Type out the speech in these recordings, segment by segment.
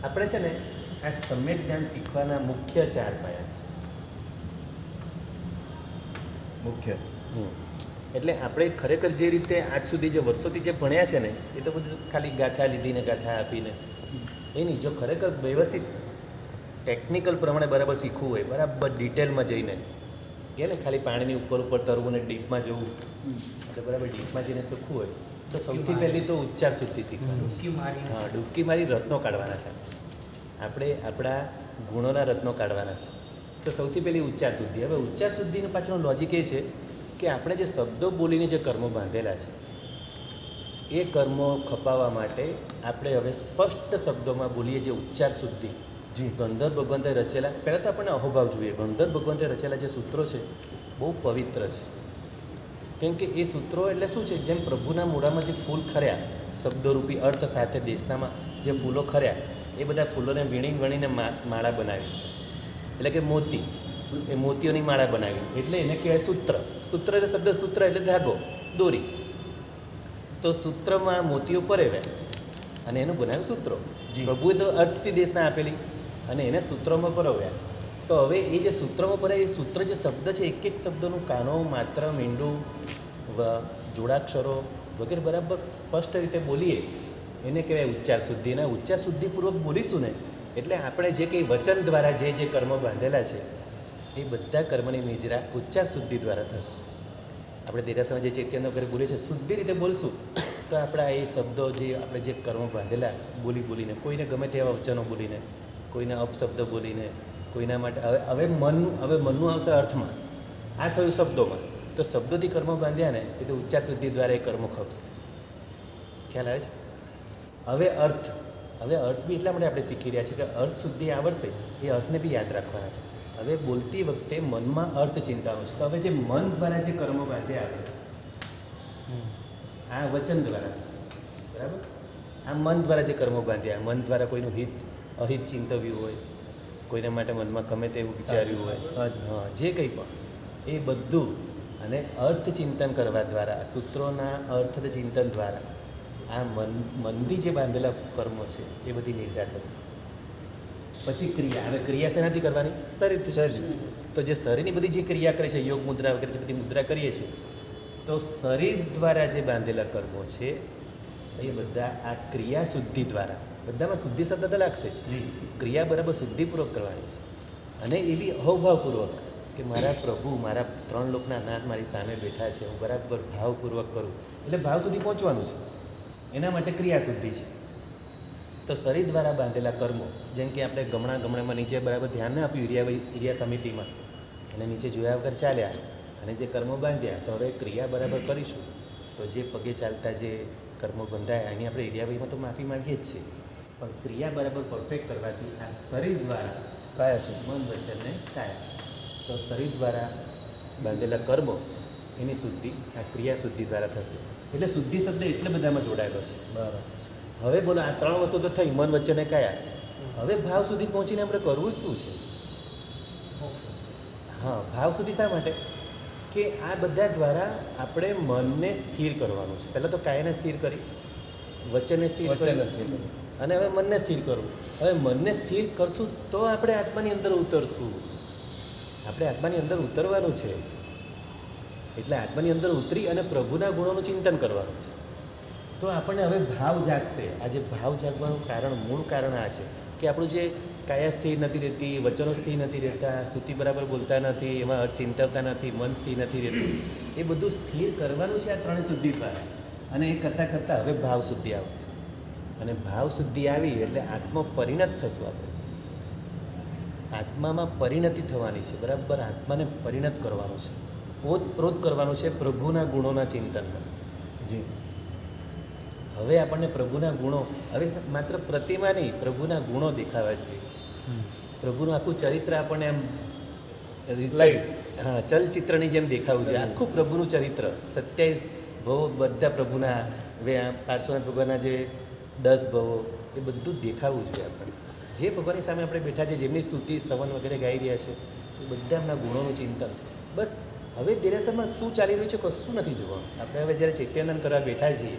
આપણે છે ને આ સમ્યક જ્ઞાન શીખવાના મુખ્ય 4 પાયા છે. મુખ્ય એટલે આપણે ખરેખર જે રીતે આજ સુધી જે વર્ષોથી જે ભણ્યા છે ને એ તો બધું ખાલી ગાંઠા લીધીને ગાંઠા આપીને એ નહીં. જો ખરેખર વ્યવસ્થિત ટેકનિકલ પ્રમાણે બરાબર શીખવું હોય, બરાબર ડિટેલમાં જઈને કે ને ખાલી પાણીની ઉપર ઉપર તરવું ને ડીપમાં જવું, એટલે બરાબર ડીપમાં જઈને શીખવું હોય તો સૌથી પહેલી તો ઉચ્ચાર શુદ્ધિ શીખવાનું. હા, ડૂબકી મારી રત્નો કાઢવાના છે. આપણે આપણા ગુણોના રત્નો કાઢવાના છે. તો સૌથી પહેલી ઉચ્ચાર શુદ્ધિ. હવે ઉચ્ચાર શુદ્ધિનું પાછળનો લોજિક એ છે કે આપણે જે શબ્દો બોલીને જે કર્મો બાંધેલા છે એ કર્મો ખપાવવા માટે આપણે હવે સ્પષ્ટ શબ્દોમાં બોલીએ. જે ઉચ્ચાર શુદ્ધિ ગંધર્વ ભગવંતે રચેલા, પહેલાં તો આપણને અહોભાવ જોઈએ. ગંધર્વ ભગવંતે રચેલા જે સૂત્રો છે બહુ પવિત્ર છે. કેમ કે એ સૂત્રો એટલે શું છે, જેમ પ્રભુના મૂળામાં જે ફૂલ ખર્યા શબ્દોરૂપી અર્થ સાથે દેશનામાં જે ફૂલો ખર્યા એ બધા ફૂલોને વીણીને માળા બનાવી, એટલે કે મોતી, એ મોતીઓની માળા બનાવી, એટલે એને કહેવાય સૂત્ર. સૂત્ર એટલે શબ્દ સૂત્ર એટલે ધાગો, દોરી. તો સૂત્રમાં મોતીઓ પરેવ્યા અને એનું બનાવ્યું સૂત્રો. પ્રભુએ તો અર્થથી દેશના આપેલી અને એને સૂત્રોમાં પરોવ્યા. તો હવે એ જે સૂત્રોમાં પરે એ સૂત્ર જે શબ્દ છે, એક એક શબ્દોનું કાનો, માત્ર, મીંડું, જોડાક્ષરો વગેરે બરાબર સ્પષ્ટ રીતે બોલીએ એને કહેવાય ઉચ્ચાર શુદ્ધિ. અને ઉચ્ચાર શુદ્ધિપૂર્વક બોલીશું ને એટલે આપણે જે કંઈ વચન દ્વારા જે કર્મો બાંધેલા છે એ બધા કર્મની નિજરા ઉચ્ચાર શુદ્ધિ દ્વારા થશે. આપણે દેરાસરમાં જે ચૈતન્ય વગેરે બોલીએ છીએ શુદ્ધિ રીતે બોલશું તો આપણા એ શબ્દો જે આપણે જે કર્મો બાંધેલા બોલીને, કોઈને ગમે તેવા વચનો બોલીને, કોઈને અપશબ્દ બોલીને, કોઈના માટે હવે મનનું આવશે અર્થમાં, આ થયું શબ્દોમાં. તો શબ્દોથી કર્મો બાંધ્યા ને એ તો ઉચ્ચાર શુદ્ધિ દ્વારા એ કર્મો ખપશે. ખ્યાલ આવે છે? હવે અર્થ બી એટલા માટે આપણે શીખી રહ્યા છીએ કે અર્થ શુદ્ધિ આવડશે એ અર્થને બી યાદ રાખવાના છે. હવે બોલતી વખતે મનમાં અર્થ ચિંતાનો છે. તો હવે જે મન દ્વારા જે કર્મો બાંધ્યા આપણે આ વચન દ્વારા, બરાબર, આ મન દ્વારા જે કર્મો બાંધ્યા, મન દ્વારા કોઈનું અહિત ચિંતવ્યું હોય, કોઈના માટે મનમાં ગમે તેવું વિચાર્યું હોય, હા, જે કંઈ પણ એ બધું અને અર્થ ચિંતન કરવા દ્વારા, સૂત્રોના અર્થ ચિંતન દ્વારા આ મનથી જે બાંધેલા કર્મો છે એ બધી નિર્જા થશે. પછી ક્રિયા. હવે ક્રિયા શેનાથી કરવાની? શરીરથી. તો જે શરીરની બધી જે ક્રિયા કરે છે, યોગ મુદ્રા વગેરે જે બધી મુદ્રા કરીએ છીએ, તો શરીર દ્વારા જે બાંધેલા કર્મો છે એ બધા આ ક્રિયા શુદ્ધિ દ્વારા, બધામાં શુદ્ધિ શબ્દ તો લાગશે જ, ક્રિયા બરાબર શુદ્ધિપૂર્વક કરવાની છે. અને એવી અહોભાવપૂર્વક કે મારા પ્રભુ, મારા 3 લોકના નાથ મારી સામે બેઠા છે, હું બરાબર ભાવપૂર્વક કરું. એટલે ભાવ સુધી પહોંચવાનું છે, એના માટે ક્રિયા શુદ્ધિ છે. તો શરીર દ્વારા બાંધેલા કર્મો, જેમ કે આપણે ગમણામાં નીચે બરાબર ધ્યાન ના આપ્યું ઇરિયા સમિતિમાં, અને નીચે જોયા વગર ચાલ્યા અને જે કર્મો બાંધ્યા, તો હવે ક્રિયા બરાબર કરીશું તો જે પગે ચાલતા જે કર્મો બંધાયા એની આપણે ઇરિયાભાઈમાં તો માફી માંગીએ જ છીએ, પણ ક્રિયા બરાબર પરફેક્ટ કરવાથી આ શરીર દ્વારા કાયા છે, મન, વચન ને કાયા, તો શરીર દ્વારા બાંધેલા કર્મો એની શુદ્ધિ આ ક્રિયા શુદ્ધિ દ્વારા થશે. એટલે શુદ્ધિ શબ્દ એટલે બધામાં જોડાયેલો છે. બરાબર. હવે બોલો, આ 3 વસ્તુ તો થઈ, મન, વચન ને કાયા. હવે ભાવ સુધી પહોંચીને આપણે કરવું જ શું છે? હા, ભાવ સુધી શા માટે? કે આ બધા દ્વારા આપણે મનને સ્થિર કરવાનું છે. પહેલાં તો કાયાને સ્થિર કરી, વચનને સ્થિર કરી અને હવે મનને સ્થિર કરવું. હવે મનને સ્થિર કરશું તો આપણે આત્માની અંદર ઉતરશું. આપણે આત્માની અંદર ઉતરવાનું છે. એટલે આત્માની અંદર ઉતરી અને પ્રભુના ગુણોનું ચિંતન કરવાનું છે. તો આપણને હવે ભાવ જાગશે. આ જે ભાવ જાગવાનું કારણ, મૂળ કારણ આ છે કે આપણું જે કાયા સ્થિર નથી રહેતી, વચનો સ્થિર નથી રહેતા, સ્તુતિ બરાબર બોલતા નથી, એમાં અર્થ ચિંતવતા નથી, મન સ્થિર નથી રહેતું, એ બધું સ્થિર કરવાનું છે આ 3 શુદ્ધિ દ્વારા. અને એ કરતાં કરતાં હવે ભાવ શુદ્ધિ આવશે. અને ભાવ શુદ્ધિ આવી એટલે આત્મા પરિણત થશું આપણે. આત્મામાં પરિણતિ થવાની છે, બરાબર. આત્માને પરિણત કરવાનું છે, ઓતપ્રોત કરવાનું છે પ્રભુના ગુણોના ચિંતનમાં. જી. હવે આપણને પ્રભુના ગુણો, હવે માત્ર પ્રતિમા નહીં, પ્રભુના ગુણો દેખાવા જોઈએ. પ્રભુનું આખું ચરિત્ર આપણને એમ હા, ચલચિત્રની જેમ દેખાવું જોઈએ. આખું પ્રભુનું ચરિત્ર 27 ભવો બધા પ્રભુના, હવે પાર્શ્વનાથ ભગવાનના જે 10 ભવો, એ બધું જ દેખાવું જોઈએ આપણને. જે ભગવાનની સામે આપણે બેઠા છે, જેમની સ્તુતિ સ્તવન વગેરે ગાઈ રહ્યા છે, એ બધા એમના ગુણોનું ચિંતન. બસ હવે દેરાસરમાં શું ચાલી રહ્યું છે કશું નથી જોવાનું. આપણે હવે જ્યારે ચૈત્યાનંદ કરવા બેઠા છીએ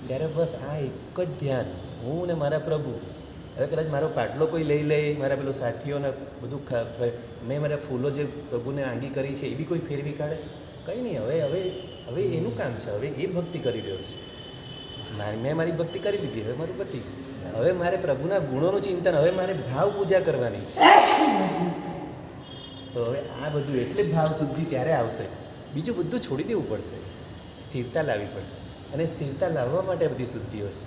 ત્યારે બસ આ એક જ ધ્યાન, હું ને મારા પ્રભુ, હવે કદાચ મારો પાટલો કોઈ લઈ લે, મારા પેલો સાથીઓને બધું મેં મારા ફૂલો જે પ્રભુને આંગી કરી છે એ બી કોઈ ફેરવી કાઢે? કંઈ નહીં. હવે હવે હવે એનું કામ છે. હવે એ ભક્તિ કરી રહ્યો છે. મેં મારી ભક્તિ કરી લીધી, હવે મારું ભક્તિ. હવે મારે પ્રભુના ગુણોનું ચિંતન, હવે મારે ભાવ પૂજા કરવાની છે. તો હવે આ બધું એટલે ભાવ શુદ્ધિ ત્યારે આવશે. બીજું બધું છોડી દેવું પડશે, સ્થિરતા લાવવી પડશે. અને સ્થિરતા લાવવા માટે બધી શુદ્ધિઓ છે.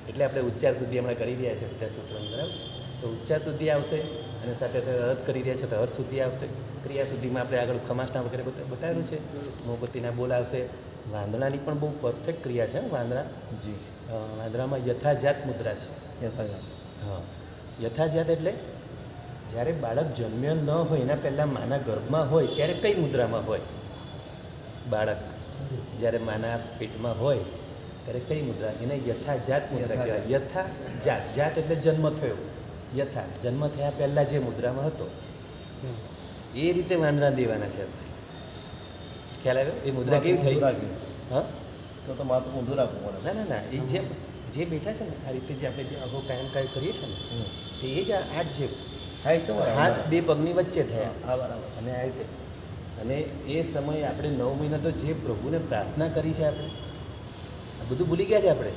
એટલે આપણે ઉચ્ચાર શુદ્ધિ હમણાં કરી રહ્યા છીએ બધા સૂત્રોની, બરાબર? તો ઉચ્ચાર શુદ્ધિ આવશે અને સાથે સાથે અર્થ કરી રહ્યા છે તો અર્થ શુદ્ધિ આવશે. ક્રિયા શુદ્ધિમાં આપણે આગળ ખમાસના વગેરે બતાવેલું છે. મોહપતિના બોલ આવશે. વાંદણાની પણ બહુ પરફેક્ટ ક્રિયા છે. વાંદણા, જી, વાંદણામાં યથાજાત મુદ્રા છે. યથાજાત, હા. યથાજાત એટલે જ્યારે બાળક જન્મ્યો ન હોય એના પહેલાં માના ગર્ભમાં હોય ત્યારે કઈ મુદ્રામાં હોય? બાળક જ્યારે માના પેટમાં હોય ત્યારે કઈ મુદ્રા? એને યથાજાત મુદ્રા કહેવાય. યથાજાત, જાત એટલે જન્મ થયો. યથા, જન્મ થયા પહેલાં જે મુદ્રામાં હતો એ રીતે વાંદરા દેવાના છે. ખ્યાલ આવ્યો? એ મુદ્રા કેવી થઈ? હા, તો માથું ઊંધું રાખવું પડે. ના ના ના, એ જે બેઠા છે ને આ રીતે, જે આપણે જે અગાઉ કાયમ કરીએ છીએ ને, તો એ જ આ જ છે. હા, એ તો હાથ બે પગની વચ્ચે થયા. હા, બરાબર. અને આ રીતે, અને એ સમયે આપણે 9 મહિના તો જે પ્રભુને પ્રાર્થના કરી છે, આપણે આ બધું ભૂલી ગયા છે. આપણે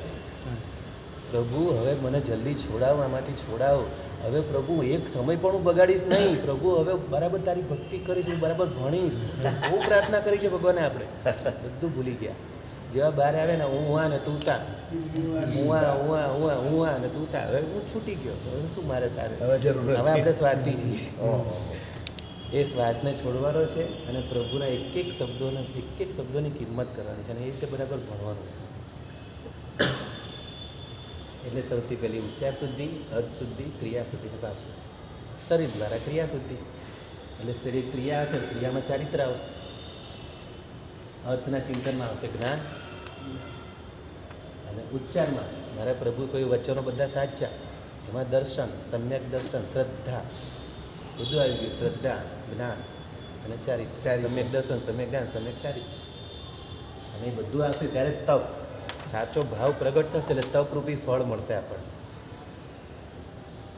પ્રભુ હવે મને જલ્દી છોડાવો, આમાંથી છોડાવો. હવે પ્રભુ એક સમય પણ હું બગાડીશ નહીં. પ્રભુ હવે બરાબર તારી ભક્તિ કરીશ, હું બરાબર ભણીશ. બહુ પ્રાર્થના કરી છે ભગવાને. આપણે બધું ભૂલી ગયા. જેવા બહાર આવે ને, હું આ ને તું તા, હું આ ને તું તા. હવે હું છૂટી ગયો. હવે શું મારે તારે? હવે જરૂર, હવે આપણે સ્વાર્થી છીએ. એ સ્વાર્થને છોડવાનો છે અને પ્રભુના એક એક શબ્દોની કિંમત કરવાની છે અને એ રીતે બરાબર ભણવાનું છે. એટલે સૌથી પહેલી ઉચ્ચાર શુદ્ધિ, અર્થ શુદ્ધિ, ક્રિયા શુદ્ધિનો ભાગ છે. શરીર દ્વારા ક્રિયા શુદ્ધિ, એટલે શરીર ક્રિયા આવશે, ક્રિયામાં ચારિત્ર આવશે. અર્થના ચિંતનમાં આવશે જ્ઞાન, અને ઉચ્ચારમાં મારા પ્રભુ કોઈ વચનો બધા સાચા, એમાં દર્શન, સમ્યક દર્શન, શ્રદ્ધા બધું આવી ગયું. શ્રદ્ધા, જ્ઞાન અને ચારિત્ર. સમ્યક દર્શન, સમ્યક જ્ઞાન, સમ્યક ચારિત્ર. અને એ બધું આવશે ત્યારે તપ, સાચો ભાવ પ્રગટ થશે એટલે તપરૂપી ફળ મળશે આપણને.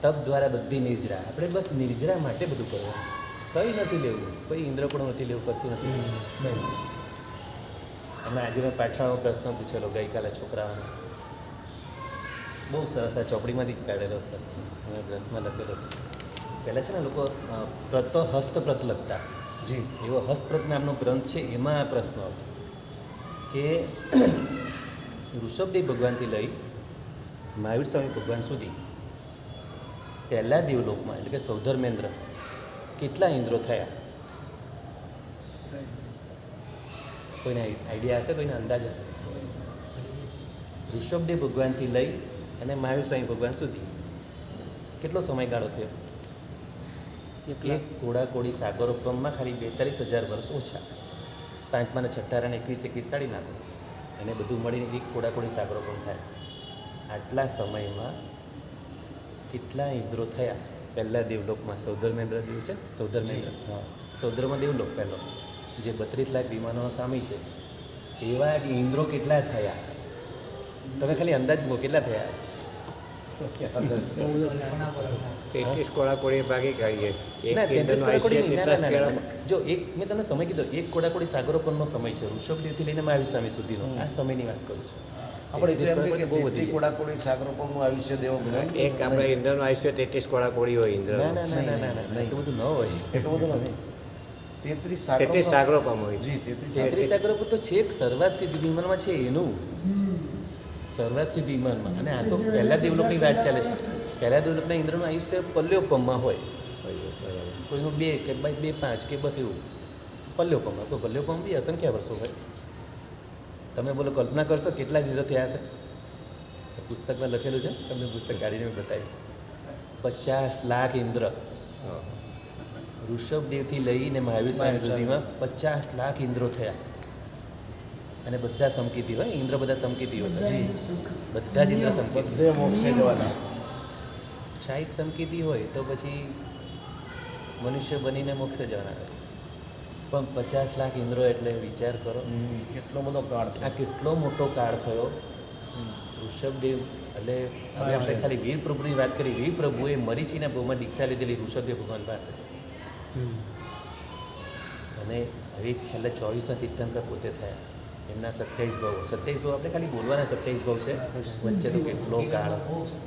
તપ દ્વારા બધી નિર્જરા. આપણે બસ નિર્જરા માટે બધું કરવાનું, કંઈ નથી લેવું, કોઈ ઇન્દ્રપણું નથી લેવું, કશું નથી લેવું. હમણાં આજે મેં પાછળનો પ્રશ્ન પૂછેલો ગઈકાલે છોકરાઓને, બહુ સરસ. આ ચોપડીમાંથી જ કાઢેલો પ્રશ્ન, અમે ગ્રંથમાં લખેલો છે. પહેલાં છે ને લોકો હસ્તપ્રત લખતા. જી, એવો હસ્તપ્રત નામનો ગ્રંથ છે, એમાં આ પ્રશ્ન હતો કે ઋષભદેવ ભગવાનથી લઈ મહાવીર સ્વામી ભગવાન સુધી પહેલા દેવલોકમાં, એટલે કે સૌધર્મેન્દ્ર, કેટલા ઇન્દ્રો થયા? કોઈને આઈડિયા હશે? કોઈને અંદાજ હશે? ઋષભદેવ ભગવાનથી લઈ અને મહાવીર સ્વામી ભગવાન સુધી કેટલો સમયગાળો થયો? એક કોડાકોડી સાગરોપમમાં ખાલી 42,000 વર્ષ ઓછા. 5 અને 6 અને 21 કાઢી નાખો, અને બધું મળીને એક કોડાકોડી સાગરોપમ થાય. આટલા સમયમાં કેટલા ઇન્દ્રો થયા પહેલા દેવલોકમાં? સૌધર્મેન્દ્ર દેવ છે, સૌધર્મેન્દ્ર, હા, સૌધર્મ દેવલોક પહેલો, જે 32 લાખ વિમાનોનો સ્વામી છે. એવા ઇન્દ્રો કેટલા થયા? તમે ખાલી અંદાજ મૂકો, કેટલા થયા હશે? 33 કોડાકોડી ભાગી કાઢીએ. જો એક મેં તમને સમય કીધો, એક કોડાકોડી સાગરોપમનો સમય છે ઋષભદેવથી લઈને મહાવીર સ્વામી સુધીનો. આ સમયની વાત કરું છું. આપણે બહુ બધી કોડાકોડી સાગરોપમનું આયુષ્ય દેવો. એક આપણે ઇન્દ્રનું આયુષ્ય 33 કોડાકોડી હોય. ઇન્દ્ર ના ના ના ના ના ના, એટલું બધું ન હોય. એટલું બધું નથી. 33 સાગરોપમ હોય. જી, 33 સાગરોપમ તો છેક સર્વાત સિદ્ધિ વિમાનમાં છે એનું. સર્વાત સિદ્ધિ વિમાનમાં. અને આ તો પહેલા દેવલોકની વાત ચાલે છે. પહેલા દેવલોકના ઇન્દ્રનું આયુષ્ય પલ્યોપમમાં હોય. કોઈનું 2 કે 5 કે બસ એવું પલ્યોપમમાં. તો પલ્યોપમ બી અસંખ્ય વર્ષો હોય. તમે બોલો, કલ્પના કરશો કેટલા ઇન્દ્ર થયા હશે? પુસ્તકમાં લખેલું છે, તમને પુસ્તક કાઢીને બતાવીશ. 50 લાખ ઇન્દ્ર ઋષભદેવથી લઈને મહાવીર સ્વામી સુધીમાં 50 લાખ ઇન્દ્રો થયા. અને બધા સમકીતી હોય. ઇન્દ્ર બધા સમકીતી હોય. બધા જ ઇન્દ્ર સમકીતી, બધે મોક્ષે જવાના. 60 સમકીતી હોય તો પછી મનુષ્ય બનીને મોક્ષે જવાના. પણ 50 લાખ ઇન્દ્રો એટલે વિચાર કરો, કેટલો બધો કાળ છે. આ કેટલો મોટો કાળ થયો. ઋષભદેવ એટલે હવે આપણે ખાલી વીર પ્રભુની વાત કરી. વીર પ્રભુએ મરીચીના ભાવમાં દીક્ષા લીધેલી ઋષભદેવ ભગવાન પાસે, અને હવે છેલ્લા 24ના તીર્થંકર પોતે થયા. એમના 27 ભાવ આપણે ખાલી બોલવાના 27 ભાવ છે. વચ્ચે તો કેટલો કાળ,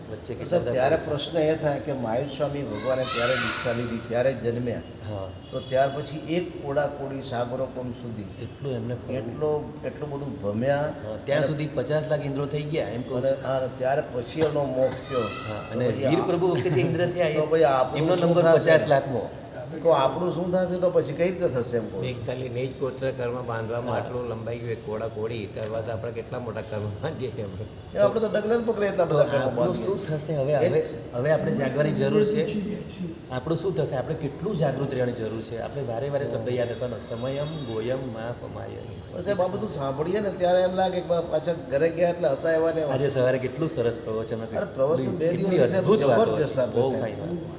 વચ્ચે કેટલા ત્યારે પ્રશ્ન એ થાય કે મહાવીર સ્વામી ભગવાને ત્યારે દીક્ષા લીધી, ત્યારે જન્મ્યા, હા, તો ત્યાર પછી એક કોડાકોડી સાગરોપમ સુધી એટલું એમને એટલું બધું ભમ્યા, ત્યાં સુધી 50 લાખ ઇન્દ્રો થઈ ગયા એમ કહું છું. અને ત્યારે પછી એનો મોક્ષ થયો. હા, અને વીર પ્રભુ વખતે જે ઇન્દ્ર થયા તો ભાઈ આપણું એમનો શું નંબર થશે? 50 લાખમાં. તો આપણું શું થશે? તો પછી કઈ રીતે થશે એમ કહું. એક ખાલી નિજ ગોત્ર કર્મ બાંધવામાં આટલું લંબાઈ ગયું, એક કોડા કોડી ત્યારબાદ આપણે કેટલા મોટા કર્મ બાંધીએ છીએ આપણે. આપણે તો ડગલે પકડે એટલા તો બધા કર્મો આપણું બાંધીએ. શું થશે હવે આપણે જાગવાની જરૂર છે. આપણું શું થશે? આપણે કેટલું જાગૃત રહેવાની જરૂર છે. આપણે વારે વારે શબ્દ યાદ કરવાનો, સમયમ ગોયમ મા પમાય. સાહેબ આ બધું સાંભળીએ ને ત્યારે એમ લાગે કે પાછા ઘરે ગયા એટલે હતા એવા ને એવા. આજે સવારે કેટલું સરસ પ્રવચન હતું. અરે પ્રવચન 2 કેટલી દિવસ સાહેબ અદ્ભુત વાતો જબરજસ્ત હતી. આપ્યું બહુ સાહેબ. ફાઇન વાત.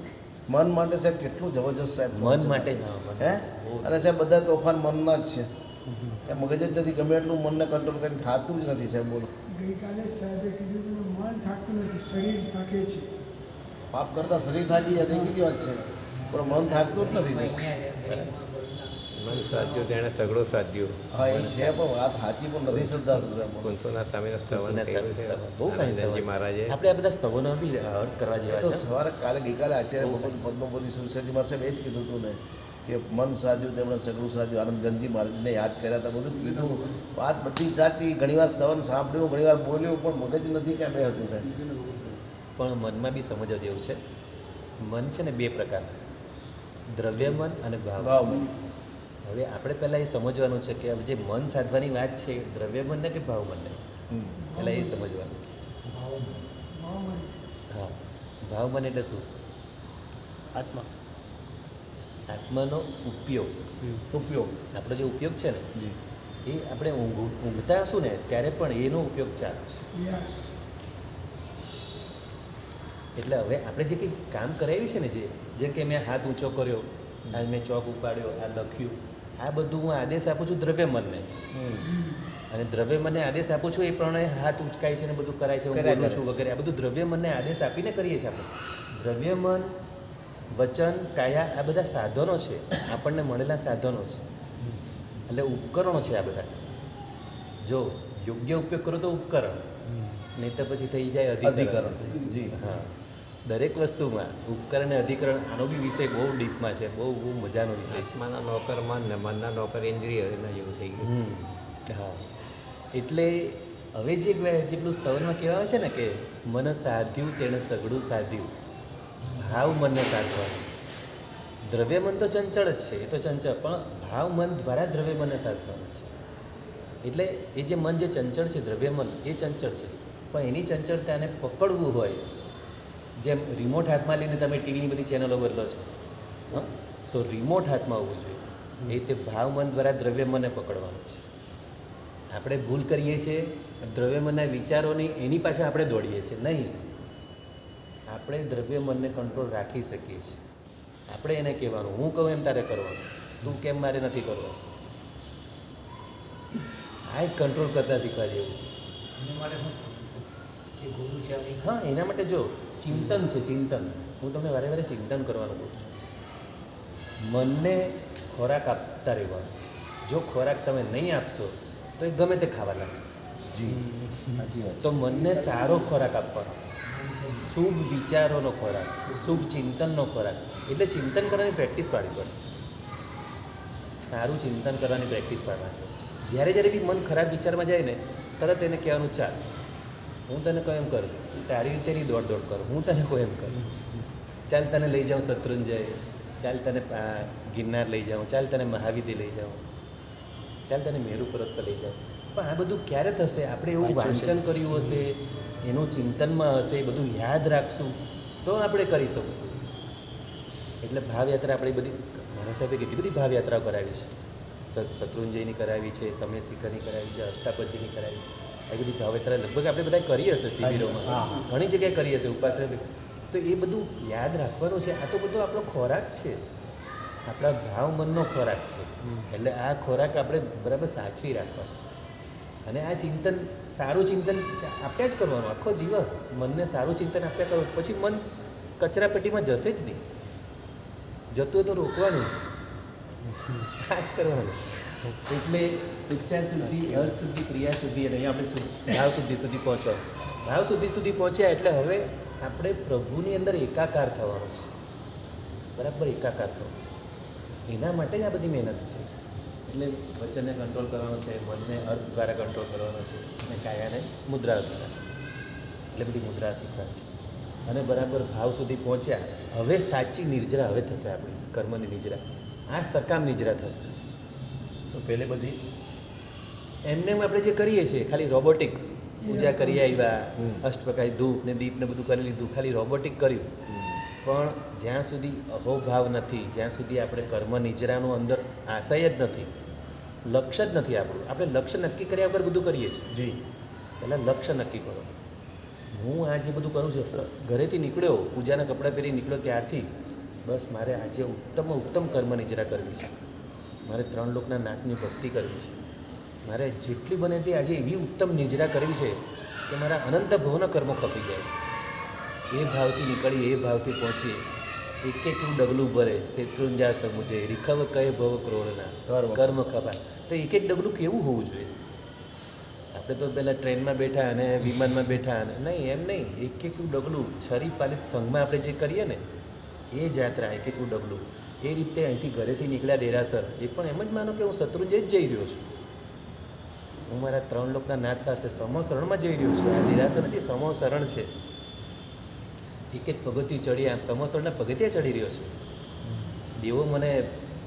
મન માટે સાહેબ કેટલું જબરજસ્ત સાહેબ મન પ્રવચન. માટે હે અને સાહેબ બધા તોફાન મનના જ છે. એ મગજ જ નથી, ગમે એટલું મનને કંટ્રોલ કરીને થાતું જ નથી સાહેબ. બોલો, ગઈકાલે સાહેબે કીધું કે મન થાકતું નથી, શરીર થાકે છે. પાપ કરતાં શરીર થાકી જાય તો કેવી વાત છે, પણ મન થાકતું જ નથી સાહેબ. મન સાધ્યું તેણે સગડો સાધ્યું. હા એ છે, પણ વાત સાચી પણ નથી શ્રદ્ધાતું સાહેબ. કુંતોના સામેનું સ્તવન કુંતોના કર્યું છે સામે બહુ ફાઇન સ્તવન. આનંદજી મહારાજે. આપણે આ બધા સ્તવનો બી અર્થ કરવા જેવા તો છે. સવારે ગઈકાલે આચાર્ય પદ્મપતિ સુરસરજી મહારાજ સાહેબ એ જ કીધું હતું ને કે મન સાધ્યું તેમણે સગડું સાધ્યું. આનંદગંજી મહારાજને યાદ કર્યા હતા, બધું કીધું. વાત બધી સાચી. ઘણીવાર સ્તવન સાંભળ્યું, ઘણીવાર બોલ્યું, પણ મગજ નથી કે બે હતું સાહેબ. પણ મનમાં બી સમજવા જેવું છે. મન છે ને 2 પ્રકારના, દ્રવ્ય મન અને ભાવ. ભાવમય. હવે આપણે પહેલાં એ સમજવાનું છે કે હવે જે મન સાધવાની વાત છે એ દ્રવ્ય મનને કે ભાવ મનને, પહેલાં એ સમજવાનું છે. હા, ભાવ મન એટલે શું? આત્મા. આત્માનો ઉપયોગ. આપણો જે ઉપયોગ છે ને એ આપણે ઊંઘતા હશું ને ત્યારે પણ એનો ઉપયોગ ચાલુ છે. યસ. એટલે હવે આપણે જે કંઈ કામ કરાવ્યું છે ને, જેમ કે મેં હાથ ઊંચો કર્યો, આજ મેં ચોક ઉપાડ્યો, આ લખ્યું, આ બધું હું આદેશ આપું છું દ્રવ્ય મનને. અને દ્રવ્ય મનને આદેશ આપું છું એ પ્રમાણે હાથ ઉચકાય છે ને બધું કરાય છે, હું બોલું છું વગેરે. આ બધું દ્રવ્ય મનને આદેશ આપીને કરીએ છીએ આપણે. દ્રવ્ય મન, વચન, કાયા આ બધા સાધનો છે, આપણને મળેલા સાધનો છે, એટલે ઉપકરણો છે આ બધા. જો યોગ્ય ઉપયોગ કરો તો ઉપકરણ, નહીં તો પછી થઈ જાય અધિકરણ. જી હા, દરેક વસ્તુમાં ઉપકરણ અને અધિકરણ આનો બી વિષય બહુ ડીપમાં છે, બહુ મજાનો વિષય છે. આત્માના નોકર મન ને મનના નોકર ઇન્દ્રિય એના જેવું થઈ ગયું. હા, એટલે હવે જેટલું સ્તવનમાં કહેવાય છે ને કે મન સાધ્યું તેણે સગડું સાધ્યું, ભાવ મનને સાધવાનું છે. દ્રવ્ય મન તો ચંચળ જ છે, એ તો ચંચળ, પણ ભાવ મન દ્વારા દ્રવ્ય મનને સાધવાનું છે. એટલે એ જે મન જે ચંચળ છે, દ્રવ્ય મન એ ચંચળ છે, પણ એની ચંચળતાને પકડવું હોય, જેમ રિમોટ હાથમાં લઈને તમે ટીવીની બધી ચેનલો બદલો છો, હા, તો રિમોટ હાથમાં હોવું જોઈએ. એ રીતે ભાવ મન દ્વારા દ્રવ્ય મનને પકડવાનું છે. આપણે ભૂલ કરીએ છીએ દ્રવ્ય મનના વિચારોની, એની પાછળ આપણે દોડીએ છીએ. નહીં, આપણે દ્રવ્ય મનને કંટ્રોલ રાખી શકીએ છીએ. આપણે એને કહેવાનું, હું કહું એમ તારે કરવાનું, તું કેમ મારે નથી કરવાનું. આ એક કંટ્રોલ કરતાં શીખવા જેવું છે. હા, એના માટે જો ચિંતન છે, ચિંતન. હું તમને વારે વારે ચિંતન કરવાનું કહું છું. મનને ખોરાક આપતા રહેવાનું. જો ખોરાક તમે નહીં આપશો તો એ ગમે તે ખાવા લાગશે. જી સાચી વાત. તો મનને સારો ખોરાક આપવાનો, શુભ વિચારોનો ખોરાક, શુભ ચિંતનનો ખોરાક. એટલે ચિંતન કરવાની પ્રેક્ટિસ પાડવી પડશે. સારું ચિંતન કરવાની પ્રેક્ટિસ પાડવાની. જ્યારે બી મન ખરાબ વિચારમાં જાય ને, તરત એને કહેવાનું, ચાલ હું તને કહું એમ કરું, તારી રીતે નહીં દોડ કરું, હું તને કહું એમ કરું. ચાલ તને લઈ જાઉં શત્રુંજય, ચાલ તને ગિરનાર લઈ જાઉં, ચાલ તને મહાવિદ્ય લઈ જાઉં, ચાલ તને મેરુ પર્વત પર લઈ જાઉં. પણ આ બધું ક્યારે થશે? આપણે એવું વાંચન કર્યું હશે, એનું ચિંતનમાં હશે, બધું યાદ રાખશું તો આપણે કરી શકશું. એટલે ભાવયાત્રા આપણે બધી, મારા સાહેબે કેટલી બધી ભાવયાત્રાઓ કરાવી છે. શત્રુંજયની કરાવી છે, સમય શિખરની કરાવી છે, અષ્ટાપદજીની કરાવી. આ બધી ભાવયાત્રા લગભગ આપણે બધા કરી હશે શિબિરોમાં, ઘણી જગ્યાએ કરી હશે ઉપાસના. તો એ બધું યાદ રાખવાનું છે. આ તો બધો આપણો ખોરાક છે, આપણા ભાવ મનનો ખોરાક છે. એટલે આ ખોરાક આપણે બરાબર સાચવી રાખવાનો. અને આ ચિંતન સારું ચિંતન આપ્યા જ કરવાનું આખો દિવસ મનને સારું ચિંતન આપ્યા કરવાનું, પછી મન કચરાપેટીમાં જશે જ નહીં. જતું તો રોકવાનું જ, આ જ કરવાનું છે. એટલે વિચાર શુદ્ધિ, અર્થ શુદ્ધિ, ક્રિયા શુદ્ધિ, અને અહીંયા આપણે ભાવ શુદ્ધિ સુધી પહોંચો. ભાવ શુદ્ધિ સુધી પહોંચ્યા એટલે હવે આપણે પ્રભુની અંદર એકાકાર થવાનું છે, બરાબર એકાકાર થવાનું છે. એના માટે જ આ બધી મહેનત છે. એટલે વચનને કંટ્રોલ કરવાનો છે, મનને અર્થ દ્વારા કંટ્રોલ કરવાનો છે, અને કાયાને મુદ્રા દ્વારા. એટલે બધી મુદ્રા શીખવાની છે. અને બરાબર ભાવ સુધી પહોંચ્યા, હવે સાચી નિર્જરા હવે થશે આપણી કર્મની નિજરા. આ સકામ નિજરા થશે. તો પહેલે બધી એમને આપણે જે કરીએ છીએ ખાલી રોબોટિક પૂજા કરી આવ્યા, અષ્ટપ્રકારી ધૂપ ને દીપ ને બધું કરી લીધું, ખાલી રોબોટિક કર્યું. પણ જ્યાં સુધી અહોભાવ નથી, જ્યાં સુધી આપણે કર્મ નિજરાનું અંદર આશય જ નથી, લક્ષ્ય જ નથી આપણું, આપણે લક્ષ્ય નક્કી કર્યા વગર બધું કરીએ છીએ. જી પહેલાં લક્ષ્ય નક્કી કરો. હું આ જે બધું કરું છું, ઘરેથી નીકળ્યો, પૂજાના કપડાં પહેરી નીકળ્યો ત્યારથી બસ મારે આજે ઉત્તમ કર્મ નિજરા કરવી છે, મારે 3 લોકના નાથની ભક્તિ કરવી છે, મારે જેટલી બને તે આજે એવી ઉત્તમ નિજરા કરવી છે કે મારા અનંત ભવના કર્મો ખપી જાય. એ ભાવથી નીકળી, એ ભાવથી પહોંચી, એક ડગલું ભરે શેત્રુંજા સમુજે રીખવ કહે ભવ ક્રોડના કર્મ ખપા. તો એક ડગલું કેવું હોવું જોઈએ? આપણે તો પહેલાં ટ્રેનમાં બેઠા અને વિમાનમાં બેઠા અને નહીં, એમ નહીં, એક ડગલું છરી પાલિત સંઘમાં આપણે જે કરીએ ને એ જ યાત્રા, એક ડગલું. એ રીતે અહીંથી ઘરેથી નીકળ્યા દેરાસર, એ પણ એમ જ માનો કે હું શત્રુંજય જ જઈ રહ્યો છું. હું મારા 3 લોકના નાથ પાસે સમો શરણમાં જઈ રહ્યો છું. આ દેરાસર નથી, સમો શરણ છે. એક પગથિયું ચડી, આમ સમો શરણના પગથિયા ચડી રહ્યો છું. દેવો મને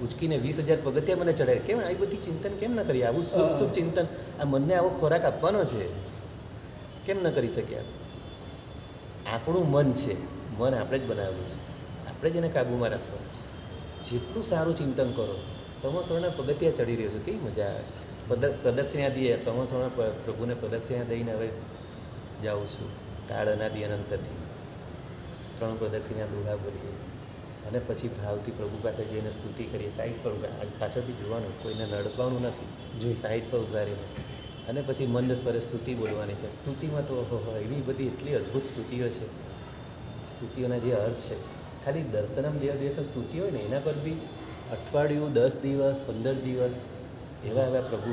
ઉચકીને 20,000 પગથિયા મને ચડાવે. કેમ આવી બધી ચિંતન કેમ ન કરી? આવું શુભ ચિંતન, આ મનને આવો ખોરાક આપવાનો છે, કેમ ન કરી શક્યા? આપણું મન છે, મન આપણે જ બનાવેલું છે, આપણે જ એને કાબૂમાં રાખવાનું છે. જેટલું સારું ચિંતન કરો. સમોસરના પગથિયા ચડી રહ્યો છું, કેવી મજા આવે. પ્રદક્ષિણા દઈએ, સમોસરના પ્રભુને પ્રદક્ષિણા દઈને હવે જાઉં છું કાળ અનાદિ અનંતથી. 3 પ્રદક્ષિણા દોહા બોલીએ અને પછી ભાવથી પ્રભુ પાસે જઈને સ્તુતિ કરીએ. સાઈડ પર ઉભા, પાછળથી જોવાનું, કોઈને નડવાનું નથી, જોઈ સાઈડ પર ઉભા રહીને. અને પછી મંદ સ્વરે સ્તુતિ બોલવાની છે. સ્તુતિમાં તો ઓહો એવી બધી એટલી અદ્ભુત સ્તુતિઓ છે. સ્તુતિઓના જે અર્થ છે, ખાલી દર્શનમ દેવ દિવસ સ્તુતિ હોય ને એના પર બી અઠવાડિયું, 10 દિવસ, 15 દિવસ એવા પ્રભુ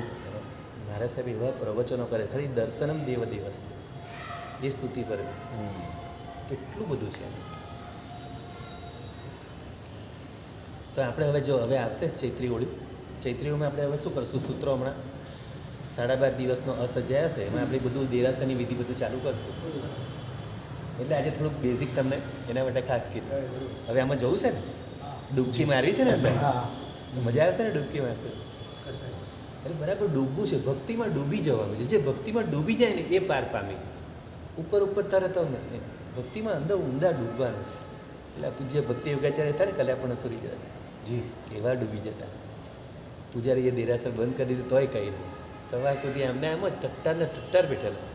મહારાજ સાહેબ એવા પ્રવચનો કરે. ખાલી દર્શનમ દેવ દિવસ એ સ્તુતિ પર કેટલું બધું છે. તો આપણે હવે જો હવે આવશે ચૈત્રી હોળી, ચૈત્રી હોળીમાં આપણે હવે શું કરશું? સૂત્રો હમણાં 12.5 દિવસનો અસજ્જાય હશે, એમાં આપણે બધું દેરાસરની વિધિ બધું ચાલુ કરશું. એટલે આજે થોડુંક બેઝિક તમને એના માટે ખાસ કીધું. હવે આમાં જવું છે ને, ડૂબકી મારવી છે ને, મજા આવશે ને ડૂબકી મારશે. અરે બરાબર ડૂબવું છે, ભક્તિમાં ડૂબી જવાનું છે. જે ભક્તિમાં ડૂબી જાય ને એ પાર પામી. ઉપર તરત ભક્તિમાં અંદર ઊંડા ડૂબવાનું છે. એટલે પૂજ્ય ભક્તિ યોગાચાર્ય હતા ને કલ્યાપણ સુરી જતા, જી કેવા ડૂબી જતા. પૂજારીએ દેરાસર બંધ કરી દીધું તોય કંઈ નહીં. સવાર સુધી આમને આમ જ ટટ્ટાર બેઠેલા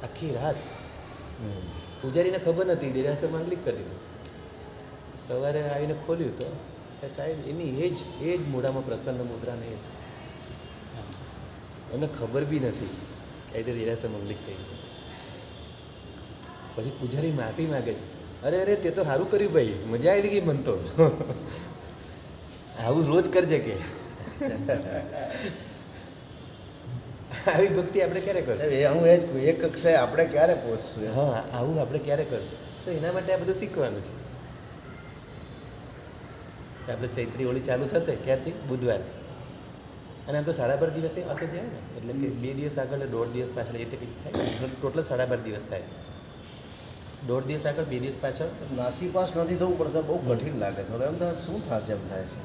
આખી રાત. પૂજારીને ખબર નથી, દેરાસર માંગલિક કરી દીધું. સવારે આવીને ખોલ્યું તો સાહેબ એની એ જ મોઢામાં પ્રસન્ન મુદ્રાને એ એમને ખબર બી નથી કે રીતે દેરાસર મંગલિક થઈ ગયું. પછી પૂજારી માફી માગે છે. અરે તે તો સારું કર્યું ભાઈ, મજા આવી ગઈ મન તો. આવું રોજ કરજે કે. આવી ભક્તિ આપણે ક્યારે કરશું? હું એ જ કહું, એક કક્ષાએ આપણે ક્યારે પહોંચશું? હા, આવું આપણે ક્યારે કરશું? તો એના માટે આ બધું શીખવાનું છે. આપણે ચૈત્રી હોળી ચાલુ થશે ક્યારથી? બુધવારથી. અને આમ તો 12.5 દિવસે હશે જાય ને, એટલે કે 2 દિવસ આગળ 1.5 દિવસ પાછળ એ ટિકિટ થાય, ટોટલ 12.5 દિવસ થાય. 1.5 દિવસ આગળ 2 દિવસ પાછળ. નાસી પાસ નથી થવું પડશે, બહુ કઠિન લાગે છે. એમ તો શું થશે એમ થાય છે.